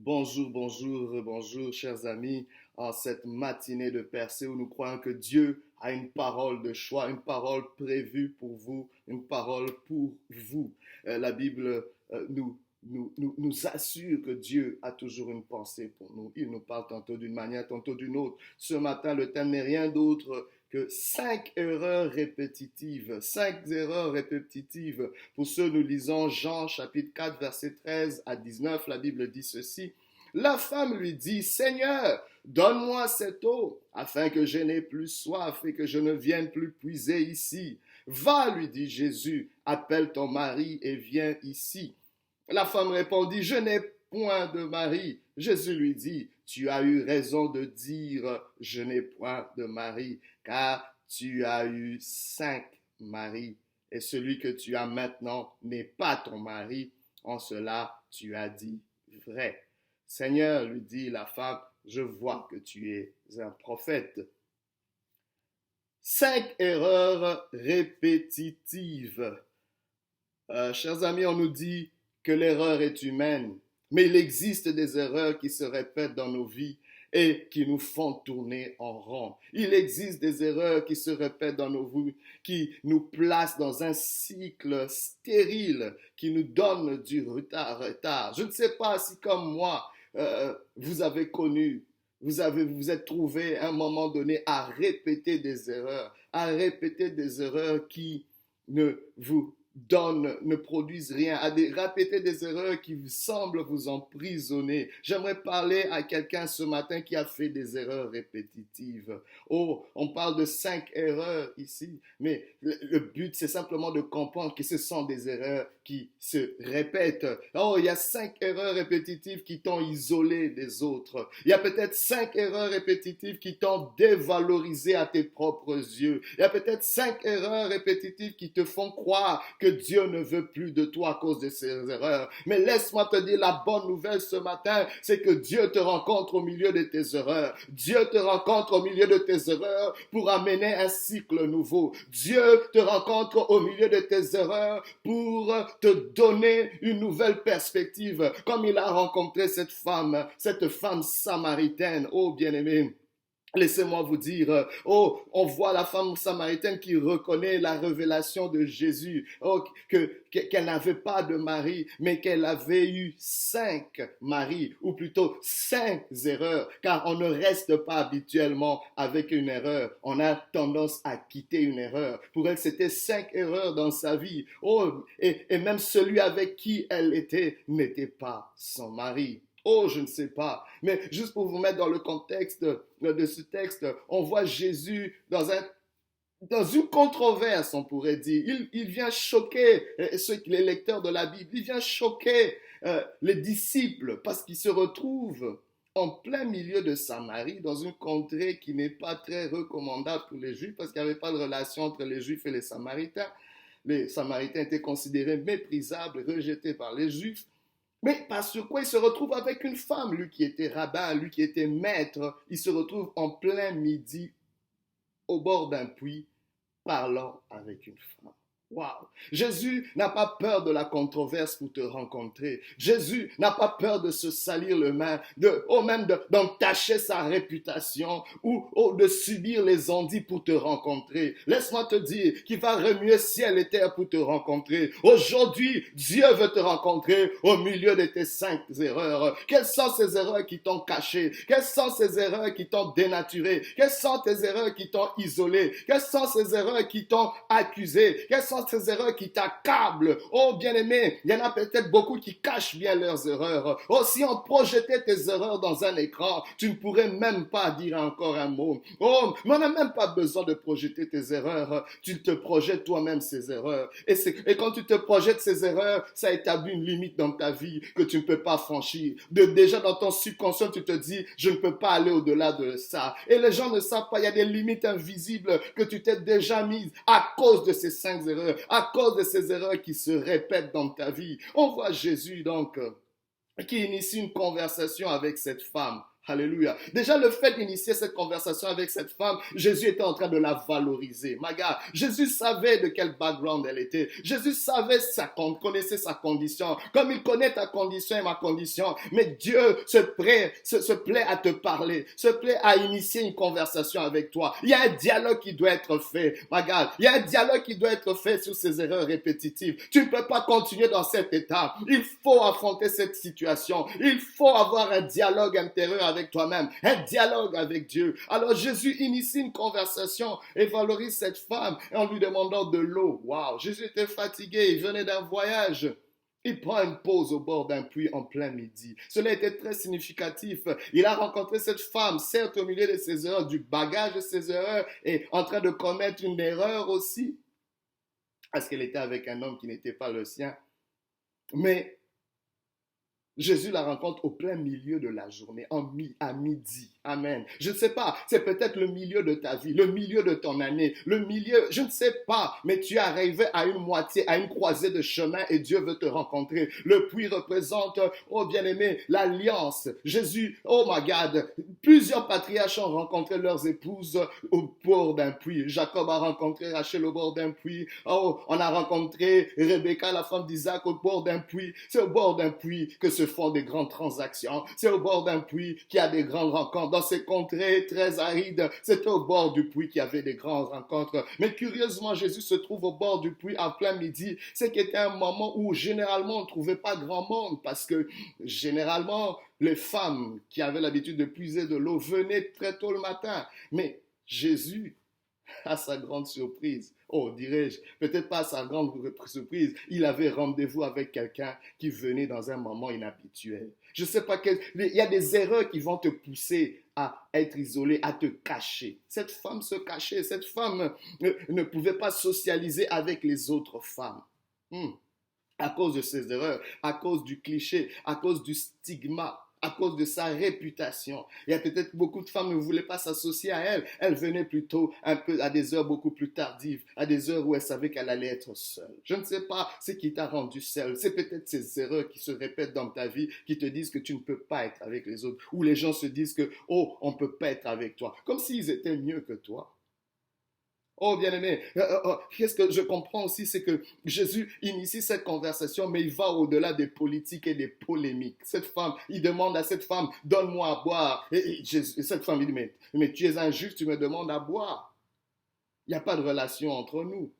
Bonjour, bonjour, bonjour, chers amis, en cette matinée de percée où nous croyons que Dieu a une parole de choix, une parole prévue pour vous, une parole pour vous. La Bible nous assure que Dieu a toujours une pensée pour nous. Il nous parle tantôt d'une manière, tantôt d'une autre. Ce matin, le thème n'est rien d'autre que 5 erreurs répétitives. Pour ceux, nous lisons Jean chapitre 4, verset 13 à 19. La Bible dit ceci. La femme lui dit, Seigneur, donne-moi cette eau, afin que je n'ai plus soif et que je ne vienne plus puiser ici. Va, lui dit Jésus, appelle ton mari et viens ici. La femme répondit, je n'ai point de mari. Jésus lui dit, tu as eu raison de dire, je n'ai point de mari, car tu as eu 5 maris, et celui que tu as maintenant n'est pas ton mari. En cela, tu as dit vrai. Seigneur, lui dit la femme, je vois que tu es un prophète. 5 erreurs répétitives. Chers amis, on nous dit que l'erreur est humaine, mais il existe des erreurs qui se répètent dans nos vies et qui nous font tourner en rond. Il existe des erreurs qui se répètent dans nos vies, qui nous placent dans un cycle stérile, qui nous donne du retard. Je ne sais pas si comme moi, vous avez connu, vous êtes trouvé à un moment donné à répéter des erreurs qui ne vous ne produisent rien, à répéter des erreurs qui semblent vous emprisonner. J'aimerais parler à quelqu'un ce matin qui a fait des erreurs répétitives. Oh, on parle de 5 erreurs ici, mais le but c'est simplement de comprendre que ce sont des erreurs qui se répètent. Oh, il y a 5 erreurs répétitives qui t'ont isolé des autres. Il y a peut-être 5 erreurs répétitives qui t'ont dévalorisé à tes propres yeux. Il y a peut-être 5 erreurs répétitives qui te font croire que Dieu ne veut plus de toi à cause de ces erreurs. Mais laisse-moi te dire la bonne nouvelle ce matin, c'est que Dieu te rencontre au milieu de tes erreurs. Dieu te rencontre au milieu de tes erreurs pour amener un cycle nouveau. Dieu te rencontre au milieu de tes erreurs pour te donner une nouvelle perspective, comme il a rencontré cette femme samaritaine. Oh bien-aimé, laissez-moi vous dire, on voit la femme samaritaine qui reconnaît la révélation de Jésus, qu'elle n'avait pas de mari, mais qu'elle avait eu 5 maris, ou plutôt 5 erreurs, car on ne reste pas habituellement avec une erreur, on a tendance à quitter une erreur. Pour elle, c'était 5 erreurs dans sa vie, et même celui avec qui elle était n'était pas son mari. Oh, je ne sais pas. Mais juste pour vous mettre dans le contexte de ce texte, on voit Jésus dans une controverse, on pourrait dire. Il vient choquer les lecteurs de la Bible. Il vient choquer les disciples parce qu'il se retrouve en plein milieu de Samarie, dans une contrée qui n'est pas très recommandable pour les Juifs parce qu'il n'y avait pas de relation entre les Juifs et les Samaritains. Les Samaritains étaient considérés méprisables, rejetés par les Juifs. Mais parce quoi il se retrouve avec une femme, lui qui était rabbin, lui qui était maître, il se retrouve en plein midi au bord d'un puits parlant avec une femme. Waouh! Jésus n'a pas peur de la controverse pour te rencontrer. Jésus n'a pas peur de se salir les mains, même d'entacher sa réputation ou de subir les ondits pour te rencontrer. Laisse-moi te dire qu'il va remuer ciel et terre pour te rencontrer. Aujourd'hui, Dieu veut te rencontrer au milieu de tes 5 erreurs. Quelles sont ces erreurs qui t'ont caché? Quelles sont ces erreurs qui t'ont dénaturé? Quelles sont tes erreurs qui t'ont isolé? Quelles sont ces erreurs qui t'ont accusé? Quelles sont ces erreurs qui t'accablent? Oh bien-aimé, il y en a peut-être beaucoup qui cachent bien leurs erreurs. Oh, si on projetait tes erreurs dans un écran, tu ne pourrais même pas dire encore un mot. Oh, mais on n'a même pas besoin de projeter tes erreurs. Tu te projettes toi-même ces erreurs. Et quand tu te projettes ces erreurs, ça établit une limite dans ta vie que tu ne peux pas franchir. Déjà dans ton subconscient, tu te dis, je ne peux pas aller au-delà de ça. Et les gens ne savent pas, il y a des limites invisibles que tu t'es déjà mises à cause de ces 5 erreurs. À cause de ces erreurs qui se répètent dans ta vie. On voit Jésus donc qui initie une conversation avec cette femme. Alléluia. Déjà, le fait d'initier cette conversation avec cette femme, Jésus était en train de la valoriser. My God, Jésus savait de quel background elle était. Jésus connaissait sa condition. Comme il connaît ta condition et ma condition. Mais Dieu se plaît à te parler, se plaît à initier une conversation avec toi. Il y a un dialogue qui doit être fait. My God, il y a un dialogue qui doit être fait sur ces erreurs répétitives. Tu ne peux pas continuer dans cet état. Il faut affronter cette situation. Il faut avoir un dialogue intérieur avec toi-même, un dialogue avec Dieu. Alors Jésus initie une conversation et valorise cette femme en lui demandant de l'eau. Waouh, Jésus était fatigué, il venait d'un voyage. Il prend une pause au bord d'un puits en plein midi. Cela était très significatif. Il a rencontré cette femme, certes au milieu de ses erreurs, du bagage de ses erreurs, et en train de commettre une erreur aussi, parce qu'elle était avec un homme qui n'était pas le sien. Mais Jésus la rencontre au plein milieu de la journée, à midi. Amen. Je ne sais pas, c'est peut-être le milieu de ta vie, le milieu de ton année, le milieu, je ne sais pas, mais tu es arrivé à une moitié, à une croisée de chemin et Dieu veut te rencontrer. Le puits représente, oh bien-aimé, l'alliance. Jésus, oh my God, plusieurs patriarches ont rencontré leurs épouses au bord d'un puits. Jacob a rencontré Rachel au bord d'un puits. Oh, on a rencontré Rebecca, la femme d'Isaac, au bord d'un puits. C'est au bord d'un puits que se font des grandes transactions. C'est au bord d'un puits qu'il y a des grandes rencontres. Dans ces contrées très arides, c'était au bord du puits qu'il y avait des grandes rencontres. Mais curieusement, Jésus se trouve au bord du puits en plein midi. C'est qui était un moment où généralement on ne trouvait pas grand monde parce que généralement les femmes qui avaient l'habitude de puiser de l'eau venaient très tôt le matin. Mais Jésus, à sa grande surprise, oh dirais-je, peut-être pas à sa grande surprise, il avait rendez-vous avec quelqu'un qui venait dans un moment inhabituel. Je ne sais pas, il y a des erreurs qui vont te pousser à être isolé, à te cacher. Cette femme se cachait, cette femme ne pouvait pas socialiser avec les autres femmes. À cause de ses erreurs, à cause du cliché, à cause du stigma, à cause de sa réputation. Il y a peut-être beaucoup de femmes ne voulaient pas s'associer à elle. Elle venait plutôt un peu à des heures beaucoup plus tardives, à des heures où elle savait qu'elle allait être seule. Je ne sais pas ce qui t'a rendu seule. C'est peut-être ces erreurs qui se répètent dans ta vie, qui te disent que tu ne peux pas être avec les autres, ou les gens se disent que, oh, on ne peut pas être avec toi, comme s'ils étaient mieux que toi. Oh, bien-aimé, qu'est-ce que je comprends aussi, c'est que Jésus initie cette conversation, mais il va au-delà des politiques et des polémiques. Cette femme, il demande à cette femme, donne-moi à boire. Et cette femme, il dit, mais tu es un juif, tu me demandes à boire. Il n'y a pas de relation entre nous.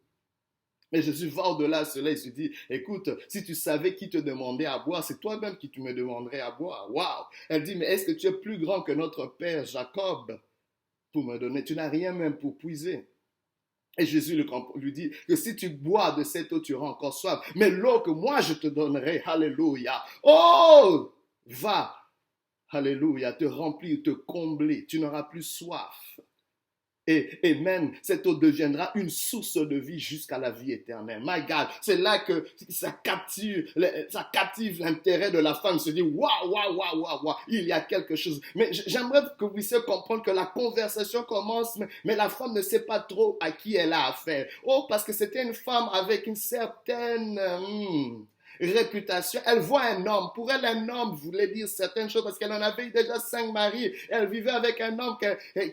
Mais Jésus va au-delà de cela, il se dit, écoute, si tu savais qui te demandait à boire, c'est toi-même qui tu me demanderais à boire. Waouh! Elle dit, mais est-ce que tu es plus grand que notre père Jacob pour me donner? Tu n'as rien même pour puiser. Et Jésus lui dit que si tu bois de cette eau, tu auras encore soif. Mais l'eau que moi je te donnerai, alléluia. Oh, va, alléluia, te remplir, te combler. Tu n'auras plus soif. Et même, cette eau deviendra une source de vie jusqu'à la vie éternelle. My God, c'est là que ça captive l'intérêt de la femme. Se dit, waouh, waouh, waouh, waouh, waouh, il y a quelque chose. Mais j'aimerais que vous puissiez comprendre que la conversation commence, mais la femme ne sait pas trop à qui elle a affaire. Oh, parce que c'était une femme avec une certaine réputation. Elle voit un homme. Pour elle, un homme voulait dire certaines choses parce qu'elle en avait déjà 5 maris. Elle vivait avec un homme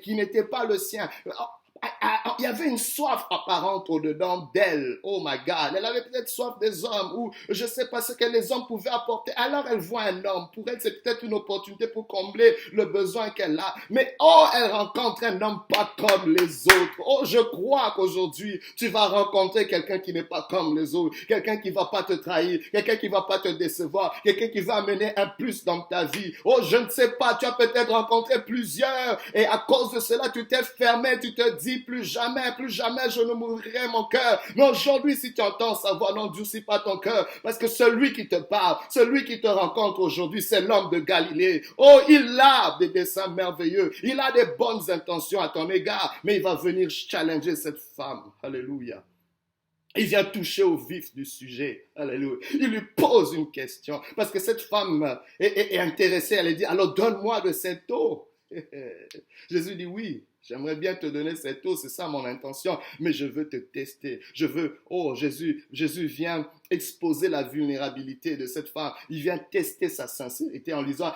qui n'était pas le sien. Il y avait une soif apparente au-dedans d'elle. Oh my God. Elle avait peut-être soif des hommes ou je ne sais pas ce que les hommes pouvaient apporter. Alors elle voit un homme. Pour elle, c'est peut-être une opportunité pour combler le besoin qu'elle a. Mais oh, elle rencontre un homme pas comme les autres. Oh, je crois qu'aujourd'hui, tu vas rencontrer quelqu'un qui n'est pas comme les autres. Quelqu'un qui ne va pas te trahir. Quelqu'un qui ne va pas te décevoir. Quelqu'un qui va amener un plus dans ta vie. Oh, je ne sais pas. Tu as peut-être rencontré plusieurs et à cause de cela, tu t'es fermé. Tu te dis plus jamais je ne m'ouvrirai mon cœur. Mais aujourd'hui, si tu entends sa voix, n'endurcis pas ton cœur. Parce que celui qui te parle, celui qui te rencontre aujourd'hui, c'est l'homme de Galilée. Oh, il a des desseins merveilleux. Il a des bonnes intentions à ton égard. Mais il va venir challenger cette femme. Alléluia. Il vient toucher au vif du sujet. Alléluia. Il lui pose une question. Parce que cette femme est intéressée. Elle dit, alors donne-moi de cette eau. Jésus dit oui. J'aimerais bien te donner cette eau, c'est ça mon intention, mais je veux te tester. Oh Jésus vient exposer la vulnérabilité de cette femme. Il vient tester sa sincérité en lui disant,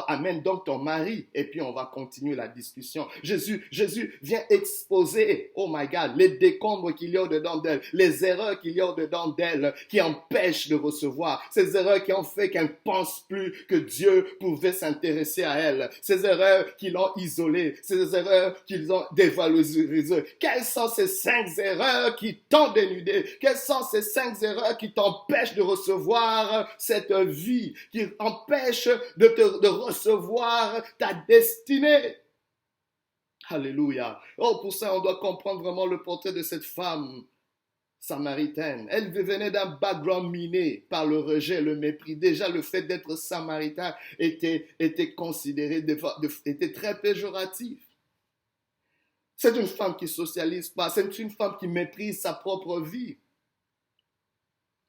amène donc ton mari. Et puis on va continuer la discussion. Jésus vient exposer, oh my God, les décombres qu'il y a au-dedans d'elle, les erreurs qu'il y a au-dedans d'elle qui empêchent de recevoir. Ces erreurs qui ont fait qu'elle ne pense plus que Dieu pouvait s'intéresser à elle. Ces erreurs qui l'ont isolée. Ces erreurs qui l'ont dévalorisée. Quelles sont ces 5 erreurs qui t'ont dénudé? Quelles sont ces 5 erreurs qui t'empêchent de recevoir cette vie, qui empêchent de recevoir ta destinée? Alléluia. Oh, pour ça, on doit comprendre vraiment le portrait de cette femme samaritaine. Elle venait d'un background miné par le rejet, le mépris. Déjà, le fait d'être samaritain était considéré, était très péjoratif. C'est une femme qui ne socialise pas, c'est une femme qui méprise sa propre vie.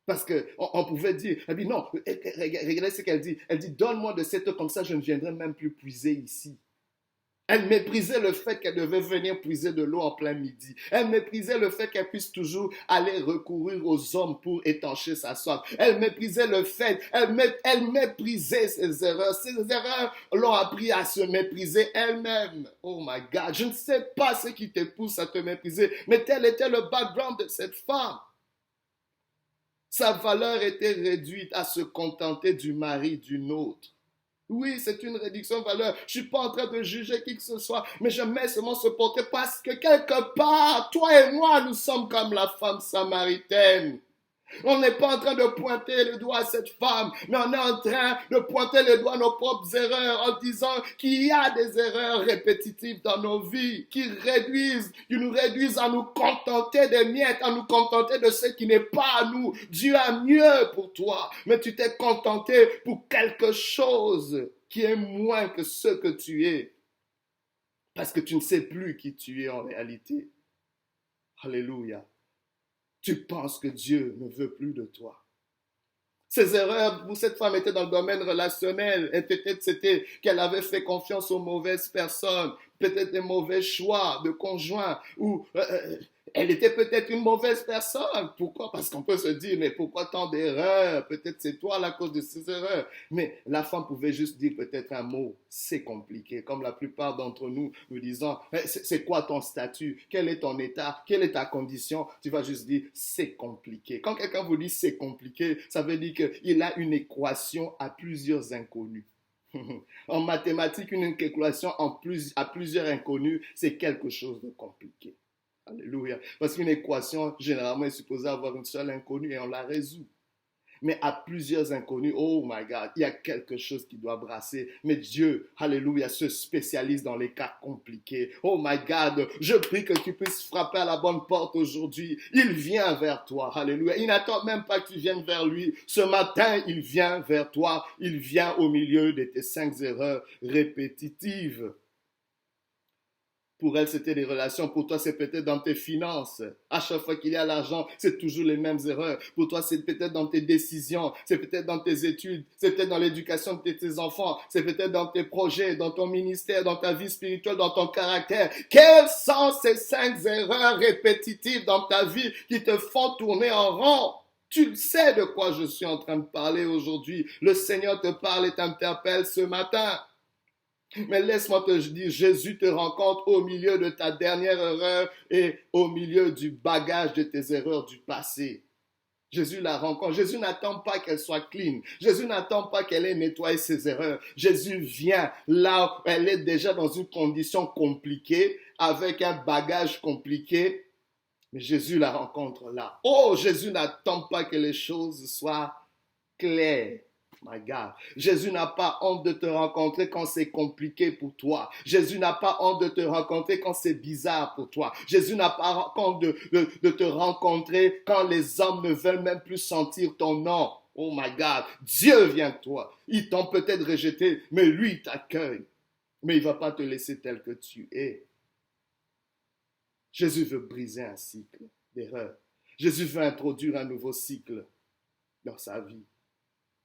Parce qu'on pouvait dire, elle dit non, regardez ce qu'elle dit. Elle dit, donne-moi de cette eau, comme ça je ne viendrai même plus puiser ici. Elle méprisait le fait qu'elle devait venir puiser de l'eau en plein midi. Elle méprisait le fait qu'elle puisse toujours aller recourir aux hommes pour étancher sa soif. Elle méprisait le fait, elle méprisait ses erreurs. Ses erreurs l'ont appris à se mépriser elle-même. Oh my God, je ne sais pas ce qui te pousse à te mépriser, mais tel était le background de cette femme. Sa valeur était réduite à se contenter du mari d'une autre. Oui, c'est une réduction de valeur. Je ne suis pas en train de juger qui que ce soit, mais je mets seulement ce portrait parce que quelque part, toi et moi, nous sommes comme la femme samaritaine. On n'est pas en train de pointer le doigt à cette femme, mais on est en train de pointer le doigt à nos propres erreurs en disant qu'il y a des erreurs répétitives dans nos vies qui nous réduisent à nous contenter des miettes, à nous contenter de ce qui n'est pas à nous. Dieu a mieux pour toi, mais tu t'es contenté pour quelque chose qui est moins que ce que tu es, parce que tu ne sais plus qui tu es en réalité. Alléluia. Tu penses que Dieu ne veut plus de toi. Ces erreurs pour cette femme étaient dans le domaine relationnel. Et peut-être c'était qu'elle avait fait confiance aux mauvaises personnes, peut-être des mauvais choix de conjoint, ou elle était peut-être une mauvaise personne. Pourquoi? Parce qu'on peut se dire, mais pourquoi tant d'erreurs? Peut-être c'est toi la cause de ces erreurs. Mais la femme pouvait juste dire peut-être un mot, c'est compliqué. Comme la plupart d'entre nous disons, c'est quoi ton statut? Quel est ton état? Quelle est ta condition? Tu vas juste dire, c'est compliqué. Quand quelqu'un vous dit c'est compliqué, ça veut dire qu'il a une équation à plusieurs inconnus. En mathématiques, une équation à plusieurs inconnus, c'est quelque chose de compliqué. Alléluia. Parce qu'une équation, généralement, est supposée avoir une seule inconnue et on la résout. Mais à plusieurs inconnus, oh my God, il y a quelque chose qui doit brasser. Mais Dieu, alléluia, se spécialise dans les cas compliqués. Oh my God, je prie que tu puisses frapper à la bonne porte aujourd'hui. Il vient vers toi, alléluia. Il n'attend même pas que tu viennes vers lui. Ce matin, il vient vers toi. Il vient au milieu de tes 5 erreurs répétitives. Pour elle, c'était des relations. Pour toi, c'est peut-être dans tes finances. À chaque fois qu'il y a l'argent, c'est toujours les mêmes erreurs. Pour toi, c'est peut-être dans tes décisions. C'est peut-être dans tes études. C'est peut-être dans l'éducation de tes enfants. C'est peut-être dans tes projets, dans ton ministère, dans ta vie spirituelle, dans ton caractère. Quelles sont ces 5 erreurs répétitives dans ta vie qui te font tourner en rond? Tu sais de quoi je suis en train de parler aujourd'hui. Le Seigneur te parle et t'interpelle ce matin. Mais laisse-moi te dire, Jésus te rencontre au milieu de ta dernière erreur et au milieu du bagage de tes erreurs du passé. Jésus la rencontre. Jésus n'attend pas qu'elle soit clean. Jésus n'attend pas qu'elle ait nettoyé ses erreurs. Jésus vient là où elle est déjà dans une condition compliquée, avec un bagage compliqué. Mais Jésus la rencontre là. Oh, Jésus n'attend pas que les choses soient claires. My God. Jésus n'a pas honte de te rencontrer quand c'est compliqué pour toi. Jésus n'a pas honte de te rencontrer quand c'est bizarre pour toi. Jésus n'a pas honte de te rencontrer quand les hommes ne veulent même plus sentir ton nom. Oh my God. Dieu vient de toi. Ils t'ont peut-être rejeté, mais lui t'accueille. Mais il ne va pas te laisser tel que tu es. Jésus veut briser un cycle d'erreur. Jésus veut introduire un nouveau cycle dans sa vie.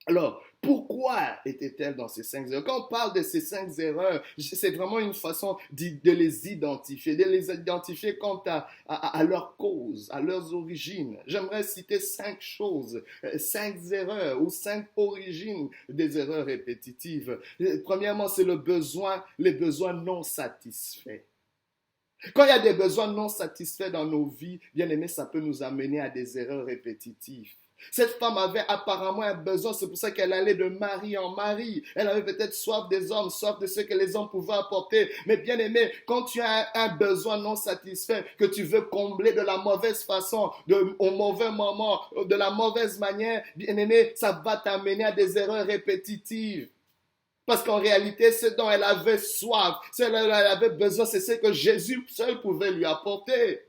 Alors, pourquoi était-elle dans ces 5 erreurs? Quand on parle de ces 5 erreurs, c'est vraiment une façon de les identifier quant à leur cause, à leurs origines. J'aimerais citer 5 choses, 5 erreurs ou 5 origines des erreurs répétitives. Premièrement, c'est les besoins non satisfaits. Quand il y a des besoins non satisfaits dans nos vies, bien aimé, ça peut nous amener à des erreurs répétitives. Cette femme avait apparemment un besoin, c'est pour ça qu'elle allait de mari en mari. Elle avait peut-être soif des hommes, soif de ce que les hommes pouvaient apporter. Mais bien aimé, quand tu as un besoin non satisfait, que tu veux combler de la mauvaise façon, au mauvais moment, de la mauvaise manière, bien aimé, ça va t'amener à des erreurs répétitives. Parce qu'en réalité, ce dont elle avait soif, ce dont elle avait besoin, c'est ce que Jésus seul pouvait lui apporter.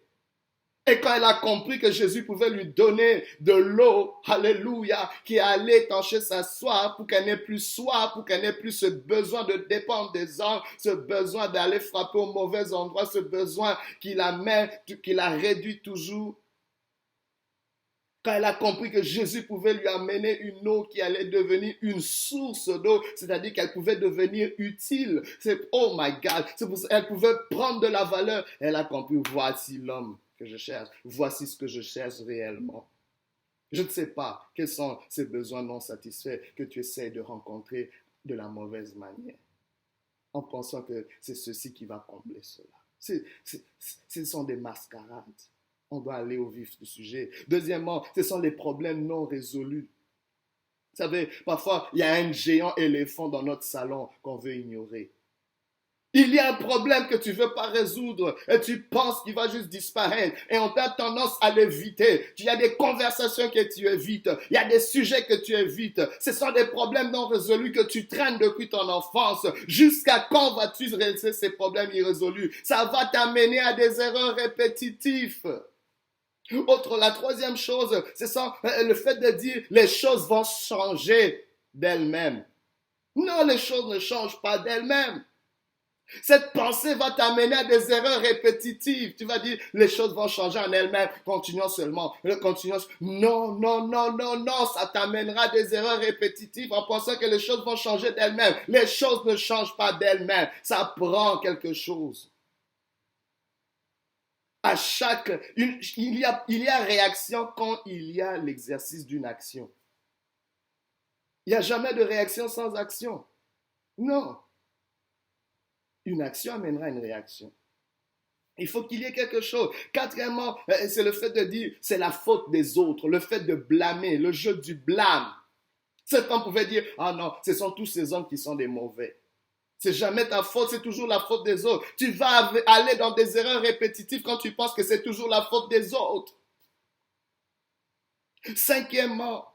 Et quand elle a compris que Jésus pouvait lui donner de l'eau, alléluia, qui allait étancher sa soif pour qu'elle n'ait plus soif, pour qu'elle n'ait plus ce besoin de dépendre des hommes, ce besoin d'aller frapper au mauvais endroit, ce besoin qui la réduit toujours. Quand elle a compris que Jésus pouvait lui amener une eau qui allait devenir une source d'eau, c'est-à-dire qu'elle pouvait devenir utile. Oh my God, c'est pour ça qu'elle pouvait prendre de la valeur. Elle a compris, voici l'homme que je cherche. Voici ce que je cherche réellement. Je ne sais pas quels sont ces besoins non satisfaits que tu essaies de rencontrer de la mauvaise manière, en pensant que c'est ceci qui va combler cela. Ce sont des mascarades. On doit aller au vif du sujet. Deuxièmement, ce sont les problèmes non résolus. Vous savez, parfois, il y a un géant éléphant dans notre salon qu'on veut ignorer. Il y a un problème que tu ne veux pas résoudre et tu penses qu'il va juste disparaître et on a tendance à l'éviter. Il y a des conversations que tu évites. Il y a des sujets que tu évites. Ce sont des problèmes non résolus que tu traînes depuis ton enfance. Jusqu'à quand vas-tu régler ces problèmes irrésolus? Ça va t'amener à des erreurs répétitives. La troisième chose, c'est ça, le fait de dire les choses vont changer d'elles-mêmes. Non, les choses ne changent pas d'elles-mêmes. Cette pensée va t'amener à des erreurs répétitives. Tu vas dire, les choses vont changer en elles-mêmes. Continuons seulement. Non, non, non, non, non. Ça t'amènera à des erreurs répétitives en pensant que les choses vont changer d'elles-mêmes. Les choses ne changent pas d'elles-mêmes. Ça prend quelque chose. Il y a réaction quand il y a l'exercice d'une action. Il n'y a jamais de réaction sans action. Non. Une action amènera une réaction. Il faut qu'il y ait quelque chose. Quatrièmement, c'est le fait de dire c'est la faute des autres, le fait de blâmer, le jeu du blâme. Cet homme pouvait dire, ah non, ce sont tous ces hommes qui sont des mauvais. C'est jamais ta faute, c'est toujours la faute des autres. Tu vas aller dans des erreurs répétitives quand tu penses que c'est toujours la faute des autres. Cinquièmement,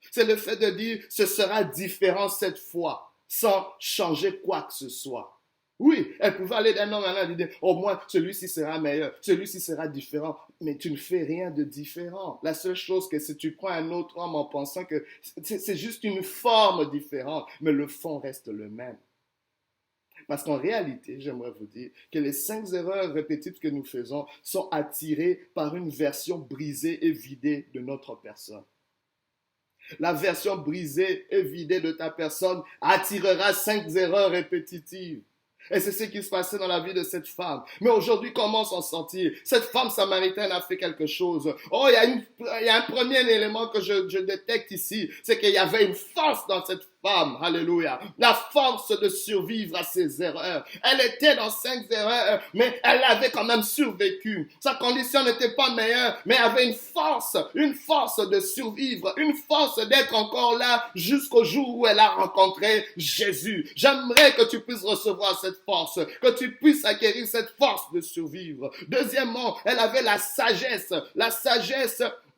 c'est le fait de dire ce sera différent cette fois, sans changer quoi que ce soit. Oui, elle pouvait aller d'un homme à l'autre et dire au moins celui-ci sera meilleur, celui-ci sera différent, mais tu ne fais rien de différent. La seule chose que si tu prends un autre homme en pensant que c'est juste une forme différente, mais le fond reste le même. Parce qu'en réalité, j'aimerais vous dire que les 5 erreurs répétitives que nous faisons sont attirées par une version brisée et vidée de notre personne. La version brisée et vidée de ta personne attirera 5 erreurs répétitives. Et c'est ce qui se passait dans la vie de cette femme. Mais aujourd'hui, comment s'en sortir? Cette femme samaritaine a fait quelque chose. Oh, il y a un premier élément que je détecte ici. C'est qu'il y avait une force dans cette femme. Alléluia. La force de survivre à ses erreurs. Elle était dans 5 erreurs, mais elle avait quand même survécu. Sa condition n'était pas meilleure, mais elle avait une force de survivre, une force d'être encore là jusqu'au jour où elle a rencontré Jésus. J'aimerais que tu puisses recevoir cette force, que tu puisses acquérir cette force de survivre. Deuxièmement, elle avait la sagesse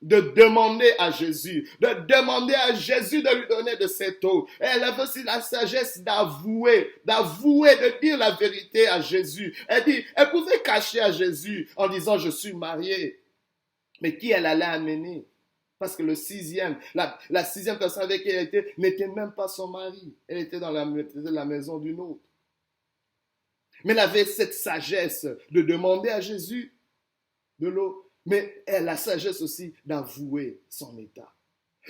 de demander à Jésus, de lui donner de cette eau. Et elle avait aussi la sagesse d'avouer, de dire la vérité à Jésus. Elle pouvait cacher à Jésus en disant je suis mariée. Mais qui elle allait amener? Parce que la sixième personne avec qui elle était n'était même pas son mari. Elle était dans la maison d'une autre. Mais elle avait cette sagesse de demander à Jésus de l'eau. Mais elle a la sagesse aussi d'avouer son état.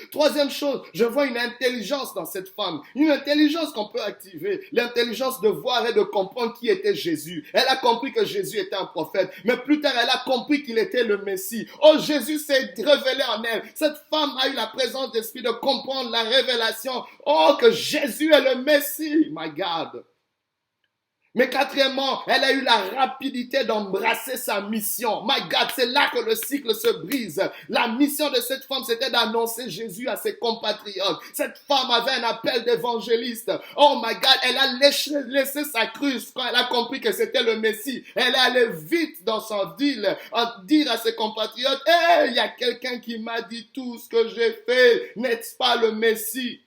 Troisième chose, je vois une intelligence dans cette femme, une intelligence qu'on peut activer, l'intelligence de voir et de comprendre qui était Jésus. Elle a compris que Jésus était un prophète, mais plus tard elle a compris qu'il était le Messie. Oh, Jésus s'est révélé en elle. Cette femme a eu la présence d'esprit de comprendre la révélation. Oh, que Jésus est le Messie, my God. Mais quatrièmement, elle a eu la rapidité d'embrasser sa mission. My God, c'est là que le cycle se brise. La mission de cette femme, c'était d'annoncer Jésus à ses compatriotes. Cette femme avait un appel d'évangéliste. Oh my God, elle a laissé sa cruce quand elle a compris que c'était le Messie. Elle est allée vite dans son ville en dire à ses compatriotes, hey, il y a quelqu'un qui m'a dit tout ce que j'ai fait. N'est-ce pas le Messie?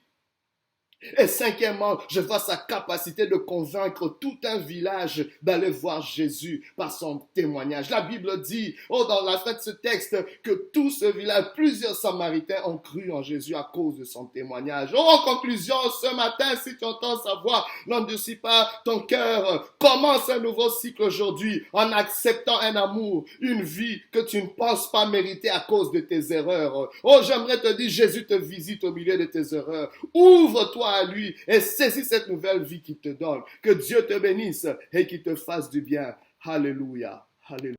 Et cinquièmement, je vois sa capacité de convaincre tout un village d'aller voir Jésus par son témoignage. La Bible dit, oh, dans la fin de ce texte, que tout ce village, plusieurs Samaritains ont cru en Jésus à cause de son témoignage. Oh, en conclusion, ce matin, si tu entends sa voix, n'endurcis pas ton cœur. Commence un nouveau cycle aujourd'hui en acceptant un amour, une vie que tu ne penses pas mériter à cause de tes erreurs. Oh, j'aimerais te dire, Jésus te visite au milieu de tes erreurs. Ouvre-toi à lui et saisis cette nouvelle vie qu'il te donne. Que Dieu te bénisse et qu'il te fasse du bien. Alléluia. Alléluia.